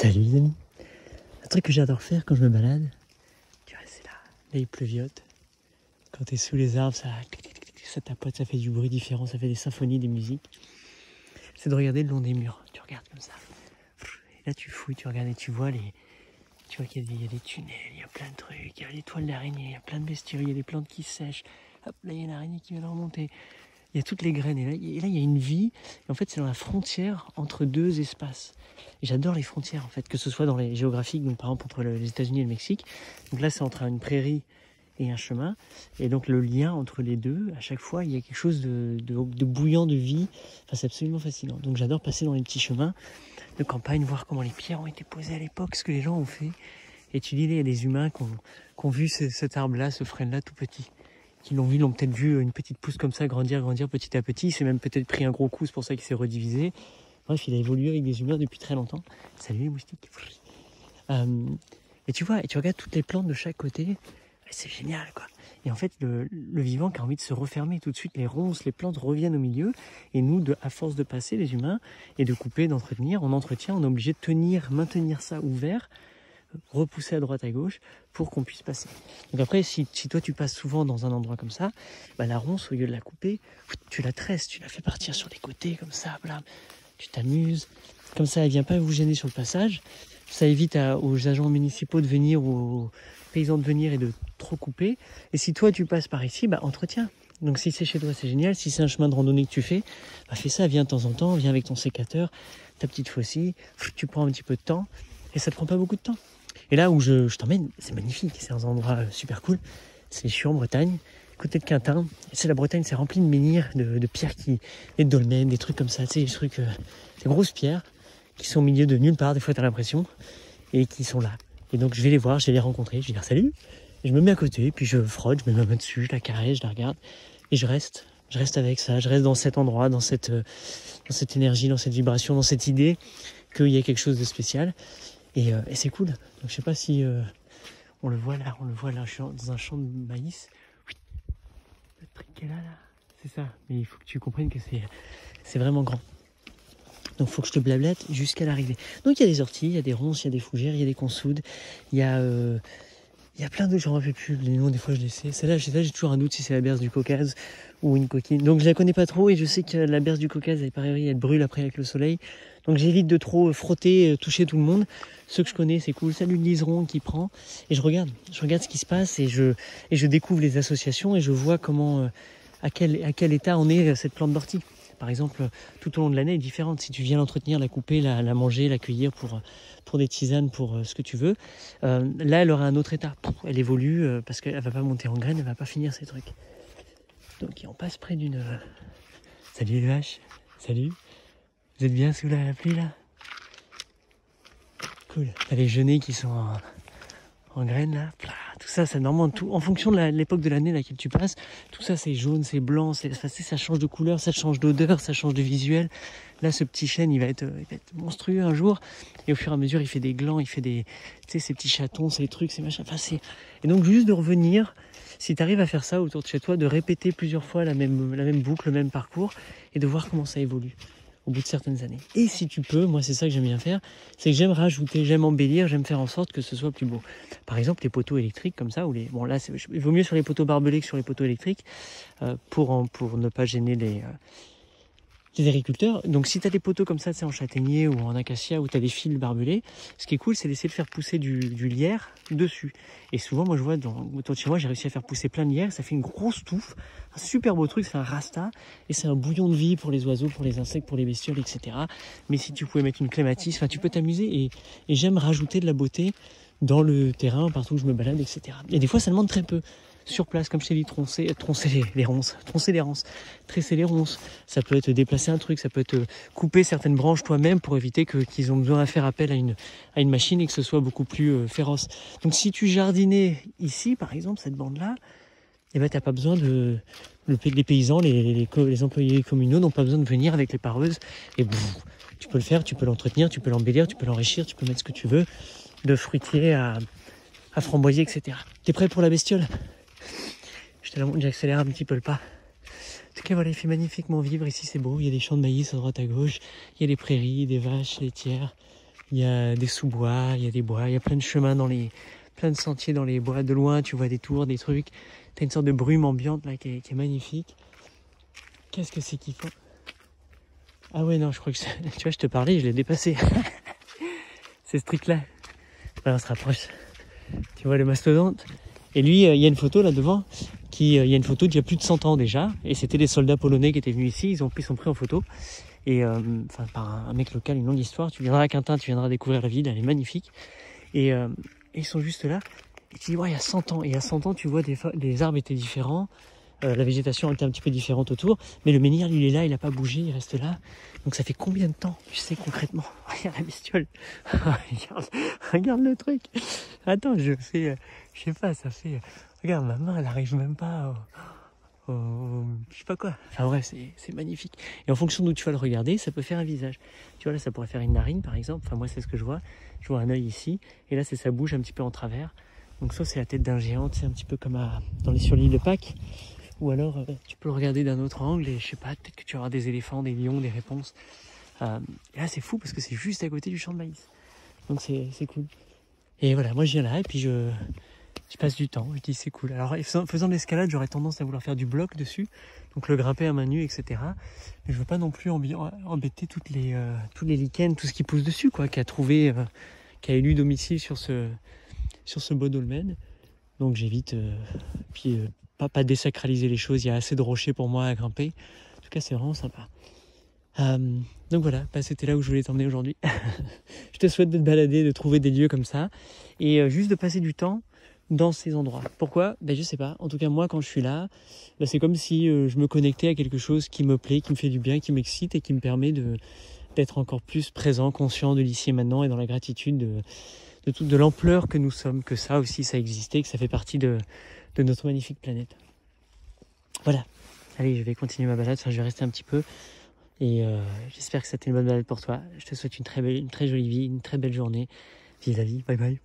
Salut les amis. Un truc que j'adore faire quand je me balade, tu vois, c'est là il pleuviote. Quand t'es sous les arbres, ça tapote, ça fait du bruit différent, ça fait des symphonies, des musiques. C'est de regarder le long des murs. Tu regardes comme ça. Et là tu fouilles, tu regardes et tu vois qu'il y a des tunnels, il y a plein de trucs, il y a des toiles d'araignée, il y a plein de bestioles, il y a des plantes qui sèchent. Hop, là il y a une araignée qui vient de remonter. Il y a toutes les graines et là il y a une vie. Et en fait c'est dans la frontière entre deux espaces. Et j'adore les frontières en fait, que ce soit dans les géographiques, donc par exemple entre les États-Unis et le Mexique. Donc là c'est entre une prairie et un chemin. Et donc le lien entre les deux, à chaque fois il y a quelque chose de bouillant de vie. Enfin c'est absolument fascinant. Donc j'adore passer dans les petits chemins de campagne, voir comment les pierres ont été posées à l'époque, ce que les gens ont fait. Et tu dis, il y a des humains qui ont vu cet arbre-là, ce frêne-là tout petit. Qui l'ont vu, l'ont peut-être vu une petite pousse comme ça grandir petit à petit. Il s'est même peut-être pris un gros coup, c'est pour ça qu'il s'est redivisé. Bref, il a évolué avec des humains depuis très longtemps. Salut les moustiques. Et tu vois, et tu regardes toutes les plantes de chaque côté, c'est génial quoi. Et en fait, le vivant qui a envie de se refermer tout de suite, les ronces, les plantes reviennent au milieu. Et nous, à force de passer, les humains, et de couper, d'entretenir, on entretient, on est obligé de maintenir ça ouvert, repousser à droite à gauche pour qu'on puisse passer. Donc après, si toi tu passes souvent dans un endroit comme ça, bah la ronce, au lieu de la couper, tu la tresses, tu la fais partir sur les côtés comme ça, blam. Tu t'amuses, comme ça elle vient pas vous gêner sur le passage, ça évite aux agents municipaux de venir ou aux paysans de venir et de trop couper. Et si toi tu passes par ici, bah entretiens. Donc si c'est chez toi c'est génial, si c'est un chemin de randonnée que tu fais, bah fais ça, viens de temps en temps, viens avec ton sécateur, ta petite faucille, tu prends un petit peu de temps et ça te prend pas beaucoup de temps. Et là où je t'emmène, c'est magnifique, c'est un endroit super cool, je suis en Bretagne, côté de Quintin. C'est la Bretagne, c'est rempli de menhirs, de pierres, des dolmens, des trucs comme ça, tu sais, des trucs, des grosses pierres qui sont au milieu de nulle part, des fois t'as l'impression, et qui sont là. Et donc je vais les voir, je vais les rencontrer, je vais dire salut, et je me mets à côté, puis je frotte, je mets ma main dessus, je la caresse, je la regarde, et je reste avec ça, je reste dans cet endroit, dans cette énergie, dans cette vibration, dans cette idée qu'il y a quelque chose de spécial. Et c'est cool. Donc je sais pas si on le voit là, je suis dans un champ de maïs. Oui. Le truc qui est là, c'est ça. Mais il faut que tu comprennes que c'est vraiment grand. Donc il faut que je te blablette jusqu'à l'arrivée. Donc il y a des orties, il y a des ronces, il y a des fougères, il y a des consoudes, il y a plein d'autres, j'en rappelle plus les noms, des fois je les sais. Celle-là, j'ai toujours un doute si c'est la berce du Caucase ou une coquine. Donc je la connais pas trop et je sais que la berce du Caucase, elle brûle après avec le soleil. Donc j'évite de trop frotter, toucher tout le monde. Ceux que je connais, c'est cool. Salut le liseron qui prend. Et je regarde ce qui se passe et je découvre les associations et je vois comment, à quel état on est cette plante d'ortie. Par exemple, tout au long de l'année est différente. Si tu viens l'entretenir, la couper, la manger, la cueillir pour des tisanes, pour ce que tu veux, là elle aura un autre état. Elle évolue parce qu'elle va pas monter en graines, elle va pas finir ses trucs. Donc on passe près d'une... Salut les vaches, salut. Vous êtes bien sous la pluie là? Cool. T'as les genêts qui sont en graines là. Tout ça, c'est normalement tout. En fonction de l'époque de l'année laquelle tu passes, tout ça c'est jaune, c'est blanc, ça change de couleur, ça change d'odeur, ça change de visuel. Là, ce petit chêne, il va être monstrueux un jour. Et au fur et à mesure, il fait des glands, il fait des, tu sais, ces petits chatons, ces trucs, ces machins. Enfin, et donc juste de revenir, si tu arrives à faire ça autour de chez toi, de répéter plusieurs fois la même boucle, le même parcours, et de voir comment ça évolue au bout de certaines années. Et si tu peux, moi c'est ça que j'aime bien faire, c'est que j'aime rajouter, j'aime embellir, j'aime faire en sorte que ce soit plus beau. Par exemple les poteaux électriques comme ça, bon là il vaut mieux sur les poteaux barbelés que sur les poteaux électriques, pour ne pas gêner les agriculteurs. Donc si tu as des poteaux comme ça, c'est en châtaignier ou en acacia où tu as des fils barbelés, ce qui est cool c'est d'essayer de faire pousser du lierre dessus. Et souvent moi je vois autour de chez moi, j'ai réussi à faire pousser plein de lierre, ça fait une grosse touffe, un super beau truc, c'est un rasta et c'est un bouillon de vie pour les oiseaux, pour les insectes, pour les bestioles, etc. Mais si tu pouvais mettre une clématisse, enfin tu peux t'amuser et j'aime rajouter de la beauté dans le terrain, partout où je me balade, etc. Et des fois ça demande très peu. Sur place, comme je t'ai dit, troncer les ronces, tresser les ronces. Ça peut être déplacer un truc, ça peut être couper certaines branches toi-même pour éviter qu'ils ont besoin de faire appel à une machine et que ce soit beaucoup plus féroce. Donc si tu jardinais ici, par exemple, cette bande-là, eh ben, t'as pas besoin les paysans, les employés communaux n'ont pas besoin de venir avec les pareuses et tu peux le faire, tu peux l'entretenir, tu peux l'embellir, tu peux l'enrichir, tu peux mettre ce que tu veux, de fruitier à framboisier, etc. T'es prêt pour la bestiole? Je te la montre, j'accélère un petit peu le pas. En tout cas, voilà, il fait magnifiquement vivre. Ici, c'est beau. Il y a des champs de maïs à droite, à gauche. Il y a des prairies, des vaches laitières. Il y a des sous-bois, il y a des bois, il y a plein de chemins plein de sentiers dans les bois. De loin, tu vois des tours, des trucs. T'as une sorte de brume ambiante là qui est magnifique. Qu'est-ce que c'est kiffant. Ah ouais, non, je crois que tu vois, je te parlais, je l'ai dépassé. C'est ce truc-là. Voilà, on se rapproche. Tu vois le mastodonte. Et lui, il y a une photo là devant, il y a une photo d'il y a plus de 100 ans déjà. Et c'était des soldats polonais qui étaient venus ici, ils sont pris en photo. Et enfin, par un mec local, une longue histoire. Tu viendras à Quintin, tu viendras découvrir la ville, elle est magnifique. Et ils sont juste là. Et tu dis, ouais, il y a 100 ans. Et il y a 100 ans, tu vois, les arbres étaient différents. La végétation était un petit peu différente autour. Mais le menhir, lui, il est là, il n'a pas bougé, il reste là. Donc ça fait combien de temps, tu sais, concrètement? Regarde la bestiole. regarde le truc. Attends, je sais pas, ça fait... Regarde, ma main, elle arrive même pas je sais pas quoi. Enfin bref, c'est magnifique. Et en fonction d'où tu vas le regarder, ça peut faire un visage. Tu vois, là, ça pourrait faire une narine, par exemple. Enfin, moi, c'est ce que je vois. Je vois un œil ici. Et là, c'est sa bouche un petit peu en travers. Donc ça, c'est la tête d'un géant. C'est un petit peu comme sur l'île de Pâques. Ou alors, tu peux le regarder d'un autre angle. Et je sais pas, peut-être que tu auras des éléphants, des lions, des réponses. Et là, c'est fou parce que c'est juste à côté du champ de maïs. Donc c'est cool. Et voilà, moi, je viens là et puis je passe du temps, je dis c'est cool. Alors faisant de l'escalade, j'aurais tendance à vouloir faire du bloc dessus, donc le grimper à main nue, etc. Mais je veux pas non plus embêter tous les lichens, tout ce qui pousse dessus, quoi, qui a élu domicile sur ce beau dolmen. Donc j'évite, pas désacraliser les choses, il y a assez de rochers pour moi à grimper. En tout cas, c'est vraiment sympa. Donc voilà, c'était là où je voulais t'emmener aujourd'hui. Je te souhaite de te balader, de trouver des lieux comme ça, et juste de passer du temps dans ces endroits. Pourquoi? Je sais pas. En tout cas, moi, quand je suis là, c'est comme si je me connectais à quelque chose qui me plaît, qui me fait du bien, qui m'excite et qui me permet d'être encore plus présent, conscient de l'ici et maintenant et dans la gratitude de l'ampleur que nous sommes, que ça aussi, ça existait, que ça fait partie de notre magnifique planète. Voilà. Allez, je vais continuer ma balade. Enfin, je vais rester un petit peu. Et j'espère que c'était une bonne balade pour toi. Je te souhaite une très jolie vie, une très belle journée. Vive la vie. Bye bye.